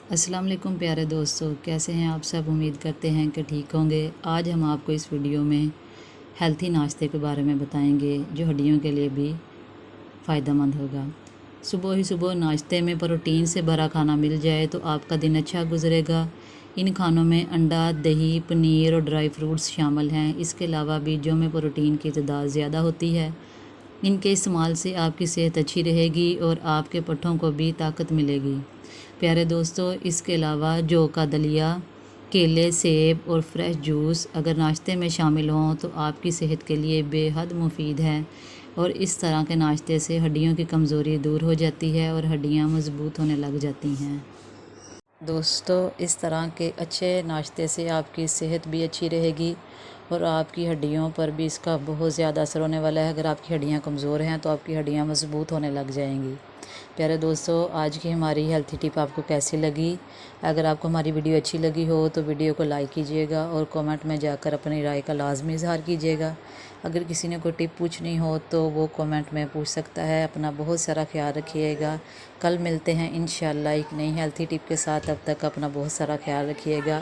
अस्सलाम वालेकुम प्यारे दोस्तों, कैसे हैं आप सब। उम्मीद करते हैं कि ठीक होंगे। आज हम आपको इस वीडियो में हेल्थी नाश्ते के बारे में बताएंगे जो हड्डियों के लिए भी फ़ायदेमंद होगा। सुबह ही सुबह नाश्ते में प्रोटीन से भरा खाना मिल जाए तो आपका दिन अच्छा गुजरेगा। इन खानों में अंडा, दही, पनीर और ड्राई फ्रूट्स शामिल हैं। इसके अलावा बीजों में प्रोटीन की तादाद ज़्यादा होती है। इनके इस्तेमाल से आपकी सेहत अच्छी रहेगी और आपके पट्ठों को भी ताकत मिलेगी। प्यारे दोस्तों, इसके अलावा जौ का दलिया, केले, सेब और फ्रेश जूस अगर नाश्ते में शामिल हों तो आपकी सेहत के लिए बेहद मुफीद है और इस तरह के नाश्ते से हड्डियों की कमज़ोरी दूर हो जाती है और हड्डियां मज़बूत होने लग जाती हैं। दोस्तों, इस तरह के अच्छे नाश्ते से आपकी सेहत भी अच्छी रहेगी और आपकी हड्डियों पर भी इसका बहुत ज़्यादा असर होने वाला है। अगर आपकी हड्डियां कमज़ोर हैं तो आपकी हड्डियां मज़बूत होने लग जाएंगी। प्यारे दोस्तों, आज की हमारी हेल्थी टिप आपको कैसी लगी? अगर आपको हमारी वीडियो अच्छी लगी हो तो वीडियो को लाइक कीजिएगा और कमेंट में जाकर अपनी राय का लाजमी इजहार कीजिएगा। अगर किसी ने कोई टिप पूछनी हो तो वो कमेंट में पूछ सकता है। अपना बहुत सारा ख्याल रखिएगा। कल मिलते हैं इंशाल्लाह एक नई हेल्थी टिप के साथ। तब तक अपना बहुत सारा ख्याल रखिएगा।